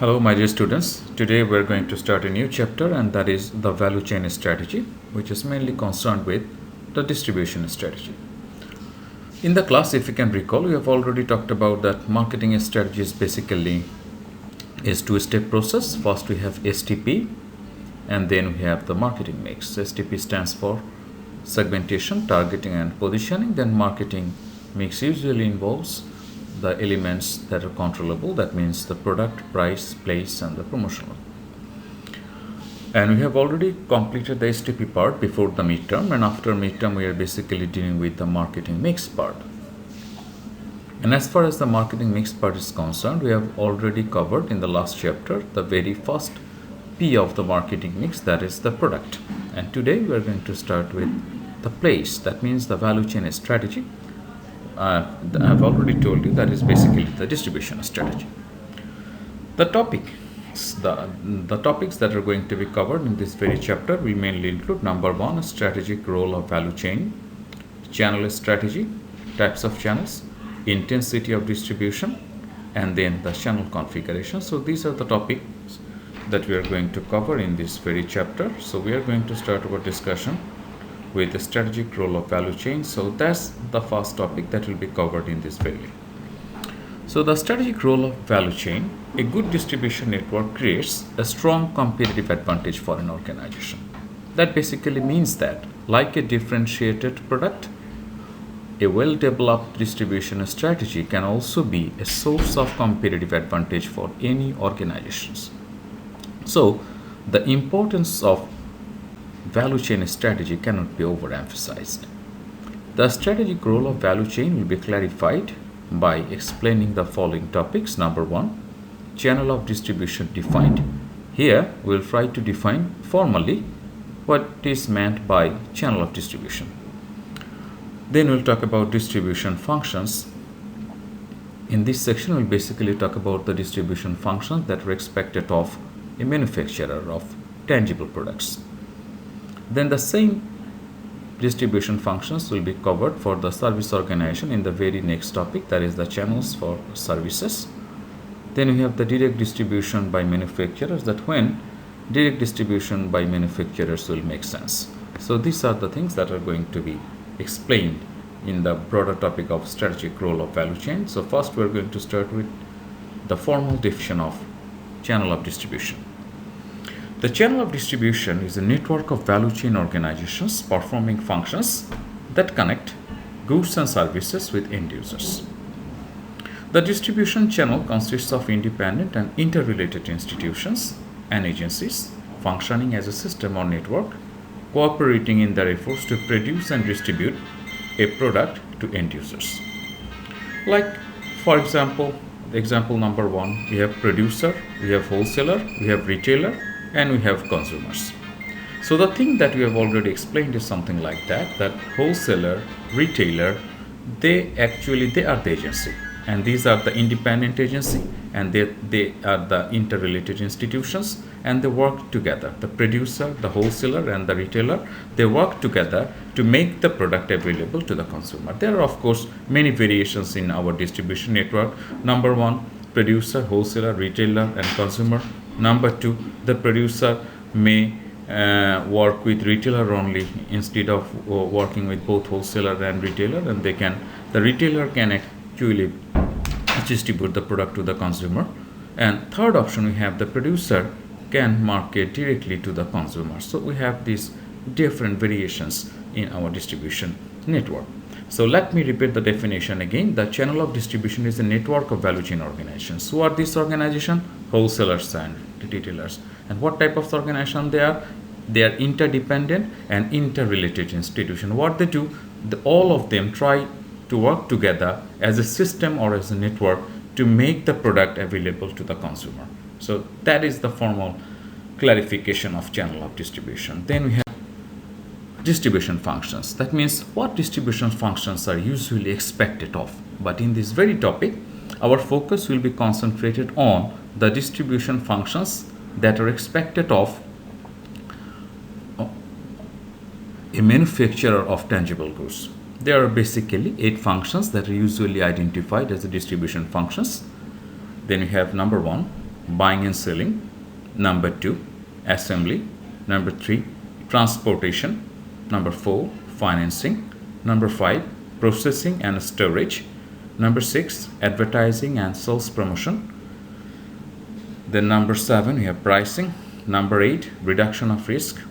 Hello, my dear students. Today we're going to start a new chapter, and that is the value chain strategy, which is mainly concerned with the distribution strategy. In the class, if you can recall, we have already talked about that marketing strategy is basically is two-step process. First, we have STP, and then we have the marketing mix. STP stands for segmentation, targeting, and positioning. Then marketing mix usually involves the elements that are controllable, that means the product, price, place, and the promotional. And we have already completed the STP part before the midterm, and after midterm we are basically dealing with the marketing mix part. And as far as the marketing mix part is concerned, we have already covered in the last chapter the very first P of the marketing mix, that is the product. And today we are going to start with the place, that means the value chain strategy. I've already told you that is basically the distribution strategy. The topics that are going to be covered in this very chapter will mainly include: number one, strategic role of value chain; channel strategy, types of channels; intensity of distribution; and then the channel configuration. So these are the topics that we are going to cover in this very chapter. So we are going to start our discussion with the strategic role of value chain. So that's the first topic that will be covered in this video. So the strategic role of value chain: a good distribution network creates a strong competitive advantage for an organization. That basically means that, like a differentiated product, a well-developed distribution strategy can also be a source of competitive advantage for any organizations. So the importance of value chain strategy cannot be overemphasized. The strategic role of value chain will be clarified by explaining the following topics. Number one, channel of distribution defined. Here we will try to define formally what is meant by channel of distribution. Then we'll talk about distribution functions. In this section we'll basically talk about the distribution functions that are expected of a manufacturer of tangible products. Then the same distribution functions will be covered for the service organization in the very next topic, that is the channels for services. Then we have the direct distribution by manufacturers, that when direct distribution by manufacturers will make sense. So these are the things that are going to be explained in the broader topic of strategic role of value chain. So first we are going to start with the formal definition of channel of distribution. The channel of distribution is a network of value chain organizations performing functions that connect goods and services with end users. The distribution channel consists of independent and interrelated institutions and agencies functioning as a system or network, cooperating in their efforts to produce and distribute a product to end users. Like, for example number one, we have producer, we have wholesaler, we have retailer, and we have consumers. So the thing that we have already explained is something like that wholesaler, retailer, they are the agency, and these are the independent agency, and they are the interrelated institutions, and they work together. The producer, the wholesaler, and the retailer, they work together to make the product available to the consumer. There are of course many variations in our distribution network. Number one, producer, wholesaler, retailer, and consumer. Number two, the producer may work with retailer only instead of working with both wholesaler and retailer, and the retailer can actually distribute the product to the consumer. And third option, we have the producer can market directly to the consumer. So we have these different variations in our distribution network. So let me repeat the definition again. The channel of distribution is a network of value chain organizations. Who are these organizations? Wholesalers and retailers. And what type of organization they are? They are interdependent and interrelated institutions. What they do, all of them try to work together as a system or as a network to make the product available to the consumer. So that is the formal clarification of channel of distribution. Then we have distribution functions. That means what distribution functions are usually expected of. But in this very topic, our focus will be concentrated on the distribution functions that are expected of a manufacturer of tangible goods. There are basically 8 functions that are usually identified as the distribution functions. Then we have number 1, buying and selling. Number 2, assembly. Number 3, transportation. Number 4, financing. Number 5, processing and storage. Number 6, advertising and sales promotion. Then number 7, we have pricing. Number 8, reduction of risk.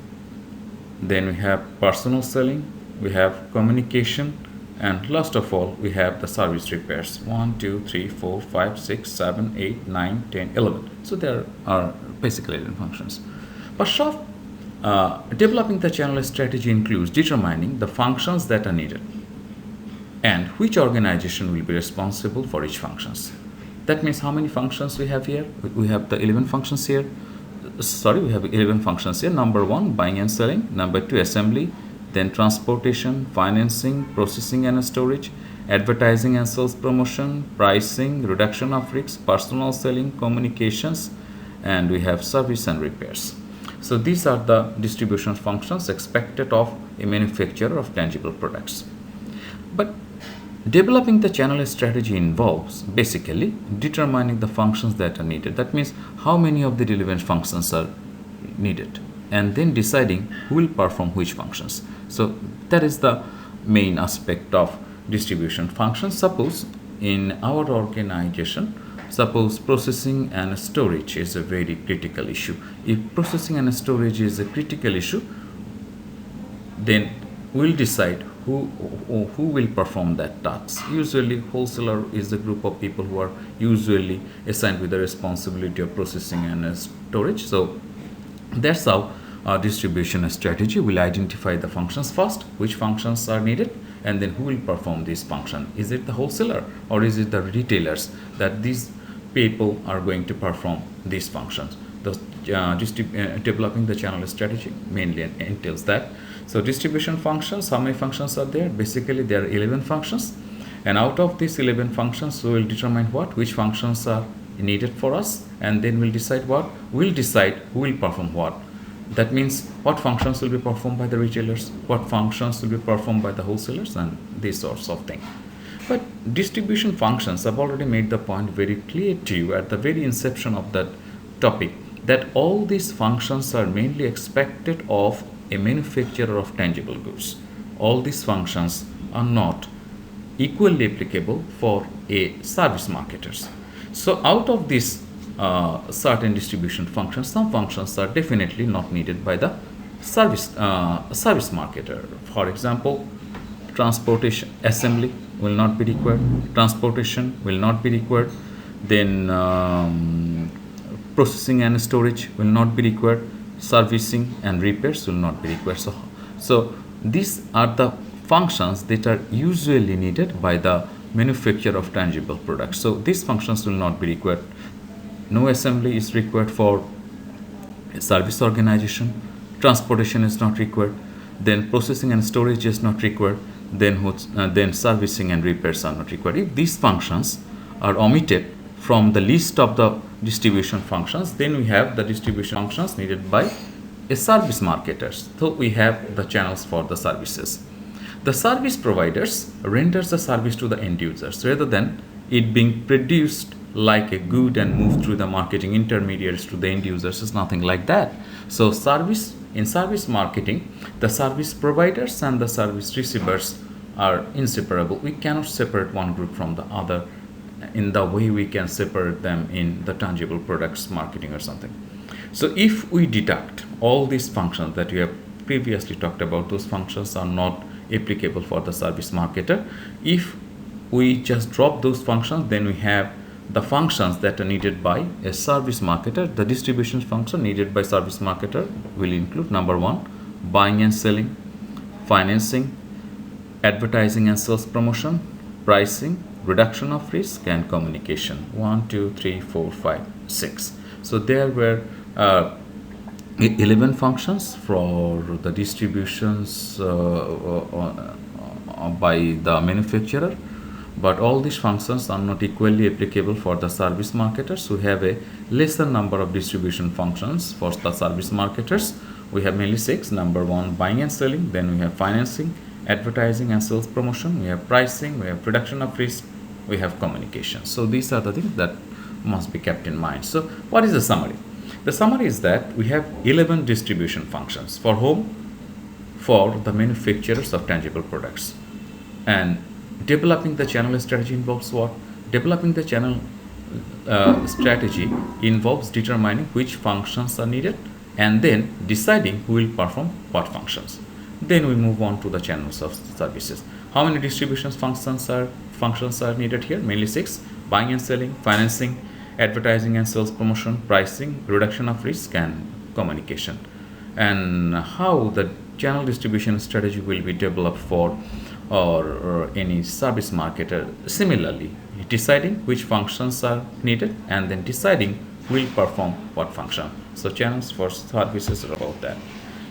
Then we have personal selling, we have communication, and last of all, we have the service repairs. 1, 2, 3, 4, 5, 6, 7, 8, 9, 10, 11. So there are basically 11 functions. But developing the channel strategy includes determining the functions that are needed and which organization will be responsible for each functions. That means how many functions we have here? We have the 11 functions here. We have 11 functions here. Number 1, buying and selling. Number 2, assembly. Then transportation, financing, processing and storage, advertising and sales promotion, pricing, reduction of risks, personal selling, communications, and we have service and repairs. So these are the distribution functions expected of a manufacturer of tangible products. But developing the channel strategy involves basically determining the functions that are needed. That means how many of the relevant functions are needed, and then deciding who will perform which functions. So that is the main aspect of distribution functions. Suppose in our organization, suppose processing and storage is a very critical issue. If processing and storage is a critical issue, then we'll decide who will perform that task. Usually wholesaler is the group of people who are usually assigned with the responsibility of processing and storage. So that's how our distribution strategy will identify the functions first, which functions are needed, and then who will perform this function. Is it the wholesaler or is it the retailers that these people are going to perform these functions? Developing the channel strategy mainly entails that. So distribution functions, how many functions are there? Basically there are 11 functions, and out of these 11 functions we will determine which functions are needed for us, and then we'll decide who will perform what. That means what functions will be performed by the retailers, what functions will be performed by the wholesalers, and these sorts of things. But distribution functions, I've already made the point very clear to you at the very inception of that topic, that all these functions are mainly expected of a manufacturer of tangible goods. All these functions are not equally applicable for a service marketers. So out of these certain distribution functions, some functions are definitely not needed by the service marketer. For example, transportation, assembly will not be required, transportation will not be required, then processing and storage will not be required, servicing and repairs will not be required. So these are the functions that are usually needed by the manufacturer of tangible products. So these functions will not be required. No assembly is required for a service organization, transportation is not required, then processing and storage is not required, then servicing and repairs are not required. If these functions are omitted from the list of the distribution functions, then we have the distribution functions needed by a service marketers. So we have the channels for the services. The service providers renders the service to the end users rather than it being produced like a good and moved through the marketing intermediaries to the end users. Is nothing like that. So in service marketing, the service providers and the service receivers are inseparable. We cannot separate one group from the other in the way we can separate them in the tangible products marketing or something. So if we deduct all these functions that we have previously talked about, those functions are not applicable for the service marketer. If we just drop those functions, then we have the functions that are needed by a service marketer. The distribution function needed by service marketer will include number 1, buying and selling, financing, advertising and sales promotion, pricing, reduction of risk, and communication. 1, 2, 3, 4, 5, 6. So there were 11 functions for the distributions by the manufacturer, but all these functions are not equally applicable for the service marketers. We have a lesser number of distribution functions for the service marketers. We have mainly 6. Number 1, buying and selling, then we have financing, advertising and sales promotion, we have pricing, we have reduction of risk, we have communication. So these are the things that must be kept in mind. So what is the summary? The summary is that we have 11 distribution functions. For whom? For the manufacturers of tangible products. And developing the channel strategy involves what? Developing the channel strategy involves determining which functions are needed and then deciding who will perform what functions. Then we move on to the channels of services. How many distribution functions are needed here? Mainly 6: buying and selling, financing, advertising and sales promotion, pricing, reduction of risk, and communication. And how the channel distribution strategy will be developed for or any service marketer. Similarly, deciding which functions are needed and then deciding who will perform what function. So channels for services are about that.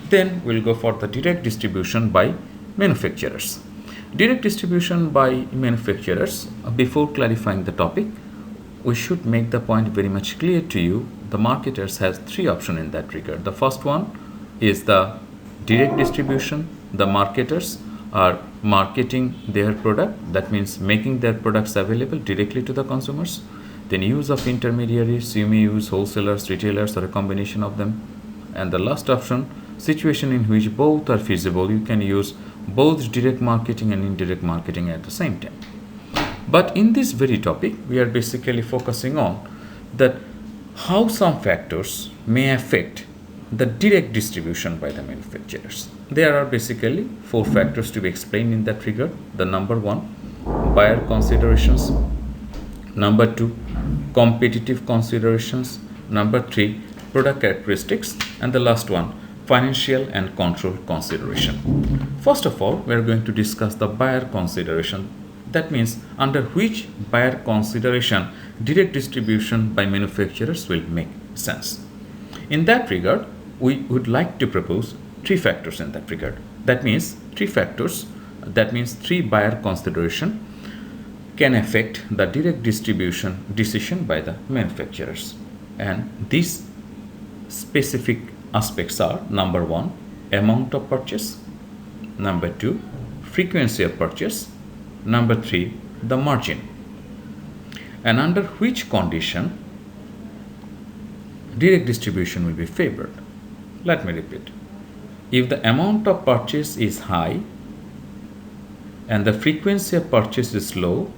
Then we'll go for the direct distribution by manufacturers. Direct distribution by manufacturers. Before clarifying the topic, we should make the point very much clear to you. The marketers has 3 options in that regard. The first one is the direct distribution. The marketers are marketing their product, that means making their products available directly to the consumers. Then use of intermediaries, you may use wholesalers, retailers, or a combination of them. And the last option, situation in which both are feasible, you can use both direct marketing and indirect marketing at the same time. But in this very topic, we are basically focusing on that how some factors may affect the direct distribution by the manufacturers. There are basically 4 factors to be explained in that regard. The number 1, buyer considerations. Number 2, competitive considerations. Number 3, product characteristics. And the last one, financial and control consideration. First of all, we are going to discuss the buyer consideration. That means under which buyer consideration direct distribution by manufacturers will make sense. In that regard, we would like to propose 3 factors in that regard. That means 3 factors, that means 3 buyer consideration can affect the direct distribution decision by the manufacturers. And these specific aspects are: number 1, amount of purchase; number 2, frequency of purchase; number 3, the margin. And under which condition direct distribution will be favored. Let me repeat. If the amount of purchase is high and the frequency of purchase is low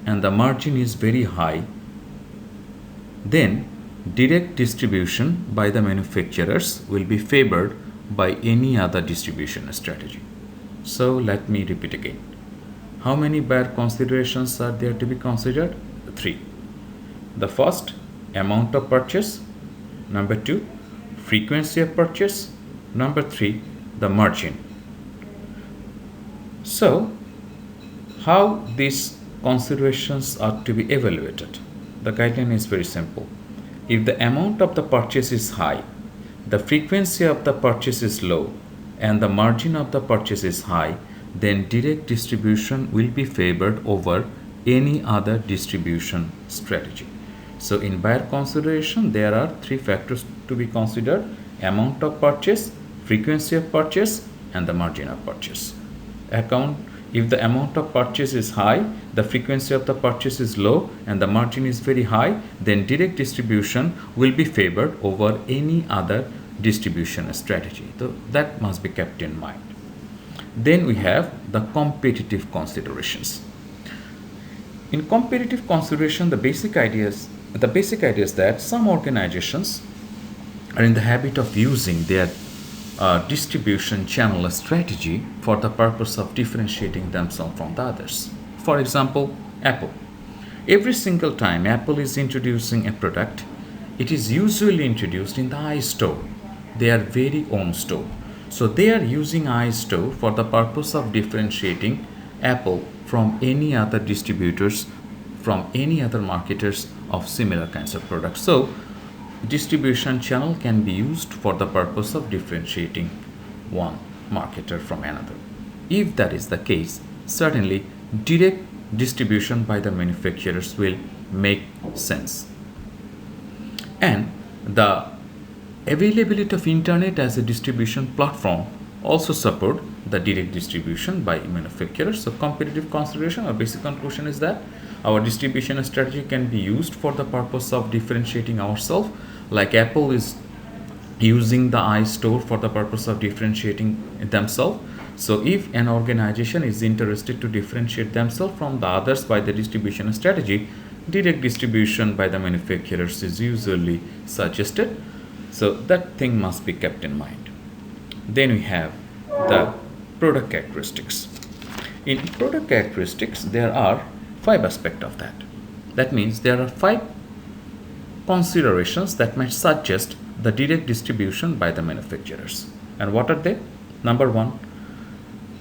and the margin is very high, then direct distribution by the manufacturers will be favored by any other distribution strategy. So let me repeat again. How many buyer considerations are there to be considered? 3. The first, amount of purchase. Number 2, frequency of purchase. Number 3, the margin. So, how these considerations are to be evaluated? The guideline is very simple. If the amount of the purchase is high, the frequency of the purchase is low, and the margin of the purchase is high, then direct distribution will be favored over any other distribution strategy. So in buyer consideration, there are 3 factors to be considered: amount of purchase, frequency of purchase, and the margin of purchase. If the amount of purchase is high, the frequency of the purchase is low, and the margin is very high, then direct distribution will be favored over any other distribution strategy. So that must be kept in mind. Then we have the competitive considerations. In competitive consideration, the basic idea is that some organizations are in the habit of using their distribution channel strategy for the purpose of differentiating themselves from the others. For example, Apple. Every single time Apple is introducing a product, it is usually introduced in the iStore, their very own store. So they are using iStore for the purpose of differentiating Apple from any other distributors, from any other marketers of similar kinds of products. So distribution channel can be used for the purpose of differentiating one marketer from another. If that is the case, certainly direct distribution by the manufacturers will make sense. And the availability of internet as a distribution platform also support the direct distribution by manufacturers. So competitive consideration or basic conclusion is that Our distribution strategy can be used for the purpose of differentiating ourselves, like Apple is using the iStore for the purpose of differentiating themselves. So if an organization is interested to differentiate themselves from the others by the distribution strategy, direct distribution by the manufacturers is usually suggested. So that thing must be kept in mind. Then we have the product characteristics. In product characteristics, there are 5 aspects of that. That means there are 5 considerations that might suggest the direct distribution by the manufacturers. And what are they? Number 1,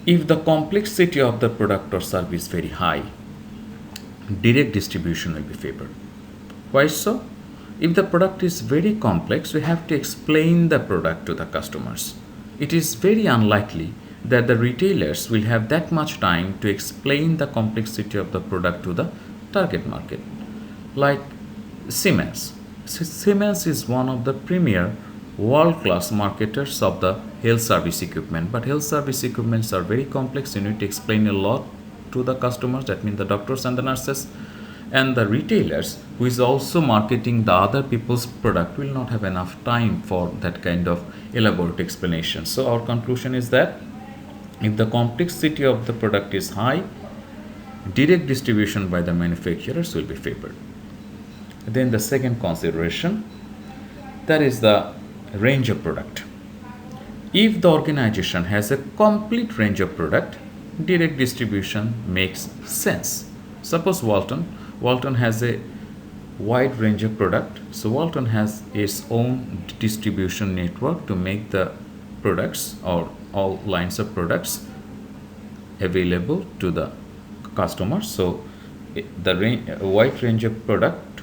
if the complexity of the product or service is very high, direct distribution will be favored. Why so? If the product is very complex, we have to explain the product to the customers. It is very unlikely that the retailers will have that much time to explain the complexity of the product to the target market. Like Siemens. Siemens is one of the premier world-class marketers of the health service equipment, but health service equipments are very complex. You need to explain a lot to the customers, that means the doctors and the nurses, and the retailers who is also marketing the other people's product will not have enough time for that kind of elaborate explanation. So our conclusion is that if the complexity of the product is high, direct distribution by the manufacturers will be favored. Then the second consideration, that is the range of product. If the organization has a complete range of product, direct distribution makes sense. Suppose Walton has a wide range of product, so Walton has its own distribution network to make the products or all lines of products available to the customers. So the wide range of product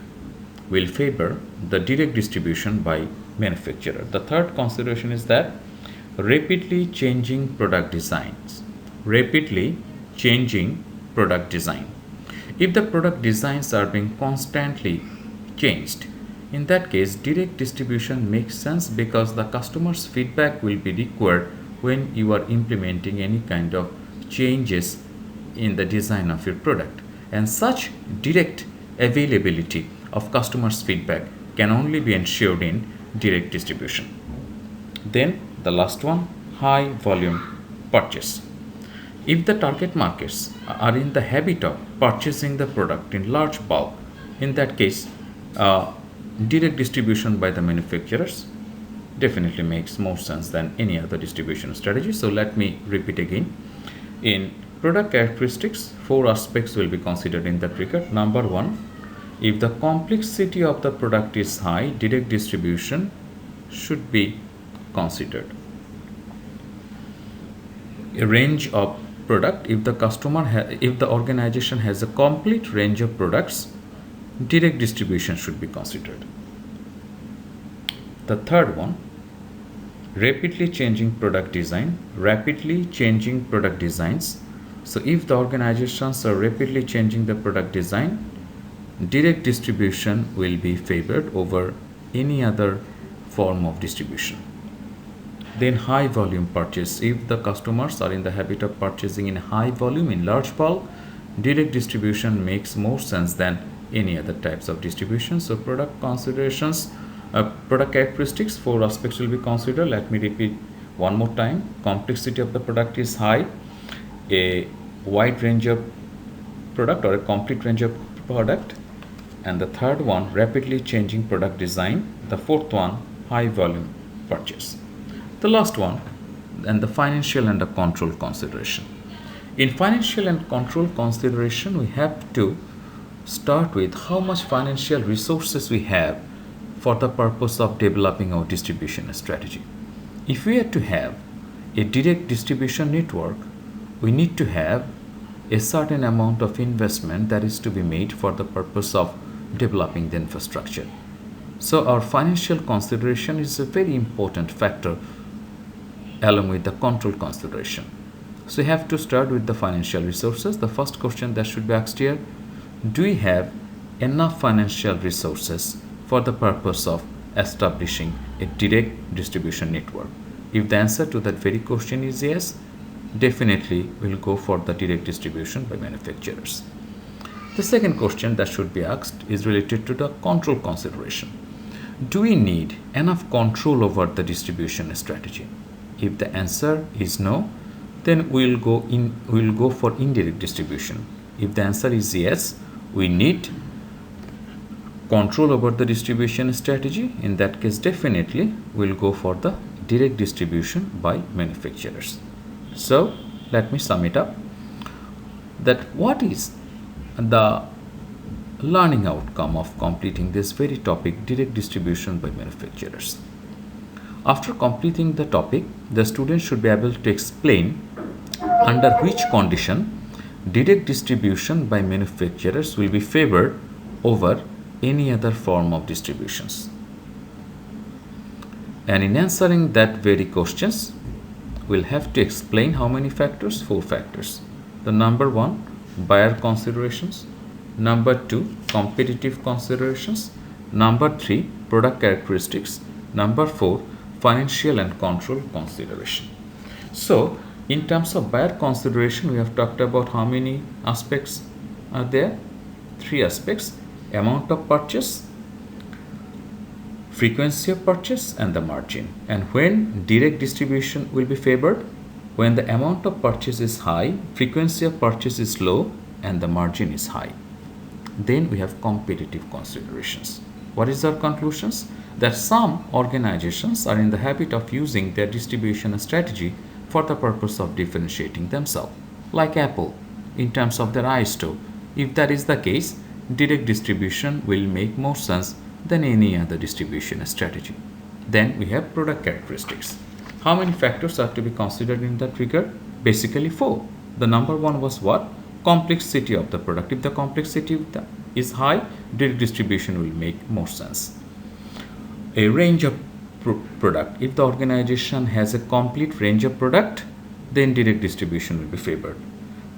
will favor the direct distribution by manufacturer. The third consideration is that rapidly changing product designs. Rapidly changing product design. If the product designs are being constantly changed, in that case direct distribution makes sense because the customer's feedback will be required when you are implementing any kind of changes in the design of your product, and such direct availability of customers' feedback can only be ensured in direct distribution. Then the last one, high volume purchase. If the target markets are in the habit of purchasing the product in large bulk, in that case direct distribution by the manufacturers definitely makes more sense than any other distribution strategy. So let me repeat again. In product characteristics, 4 aspects will be considered in that regard. Number 1, if the complexity of the product is high, direct distribution should be considered. A range of product, if the organization has a complete range of products, direct distribution should be considered. The third one, rapidly changing product design. Rapidly changing product designs. So if the organizations are rapidly changing the product design, direct distribution will be favored over any other form of distribution. Then high volume purchase. If the customers are in the habit of purchasing in high volume, in large bulk, direct distribution makes more sense than any other types of distribution. So product considerations, product characteristics, 4 aspects will be considered. Let me repeat one more time. Complexity of the product is high, a wide range of product or a complete range of product, and the third one, rapidly changing product design. The fourth one, high volume purchase. The last one, and the financial and the control consideration. In financial and control consideration, we have to start with how much financial resources we have for the purpose of developing our distribution strategy. If we are to have a direct distribution network, we need to have a certain amount of investment that is to be made for the purpose of developing the infrastructure. So our financial consideration is a very important factor along with the control consideration. So we have to start with the financial resources. The first question that should be asked here, do we have enough financial resources for the purpose of establishing a direct distribution network? If the answer to that very question is yes, definitely we'll go for the direct distribution by manufacturers. The second question that should be asked is related to the control consideration. Do we need enough control over the distribution strategy? If the answer is no, then we'll go for indirect distribution. If the answer is yes, we need control over the distribution strategy. In that case, definitely we'll go for the direct distribution by manufacturers. So let me sum it up, that what is the learning outcome of completing this very topic, direct distribution by manufacturers. After completing the topic, the student should be able to explain under which condition direct distribution by manufacturers will be favored over any other form of distributions. And in answering that very questions, we'll have to explain how many factors? 4 factors. The number 1, buyer considerations. Number 2, competitive considerations. Number 3, product characteristics. Number 4, financial and control consideration. So, in terms of buyer consideration, we have talked about how many aspects are there? 3 aspects: amount of purchase, frequency of purchase, and the margin. And when direct distribution will be favored? When the amount of purchase is high, frequency of purchase is low, and the margin is high. Then we have competitive considerations. What is our conclusions? That some organizations are in the habit of using their distribution strategy for the purpose of differentiating themselves, like Apple in terms of their iStore. If that is the case, direct distribution will make more sense than any other distribution strategy. Then we have product characteristics. How many factors are to be considered in that figure? Basically 4. The number 1 was what? Complexity of the product. If the complexity is high, direct distribution will make more sense. A range of product. If the organization has a complete range of product, then direct distribution will be favored.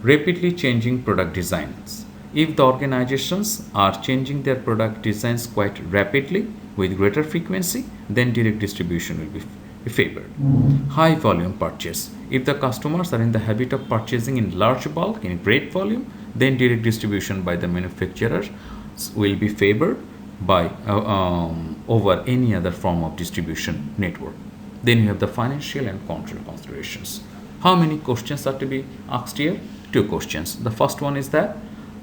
Rapidly changing product designs. If the organizations are changing their product designs quite rapidly with greater frequency, then direct distribution will be favored. High volume purchase. If the customers are in the habit of purchasing in large bulk, in great volume, then direct distribution by the manufacturer will be favored by over any other form of distribution network. Then you have the financial and control considerations. How many questions are to be asked here? 2 questions. The first one is that,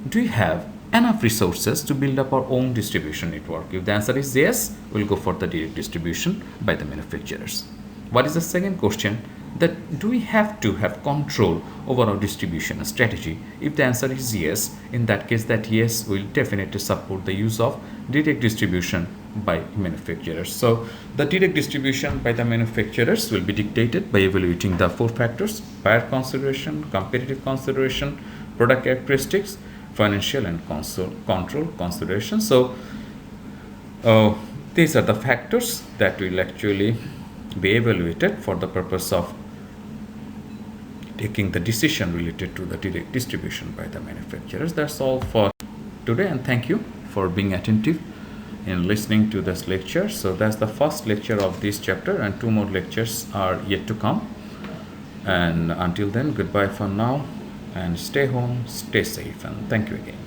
do you have enough resources to build up our own distribution network? If the answer is yes, we'll go for the direct distribution by the manufacturers. What is the second question? That do we have to have control over our distribution strategy? If the answer is yes, in that case, that yes, we'll definitely support the use of direct distribution by manufacturers. So the direct distribution by the manufacturers will be dictated by evaluating the 4 factors: buyer consideration, competitive consideration, product characteristics, financial and control consideration. So these are the factors that will actually be evaluated for the purpose of taking the decision related to the direct distribution by the manufacturers. That's all for today, and thank you for being attentive in listening to this lecture. So that's the first lecture of this chapter, and 2 more lectures are yet to come. And until then, goodbye for now, and stay home, stay safe, and thank you again.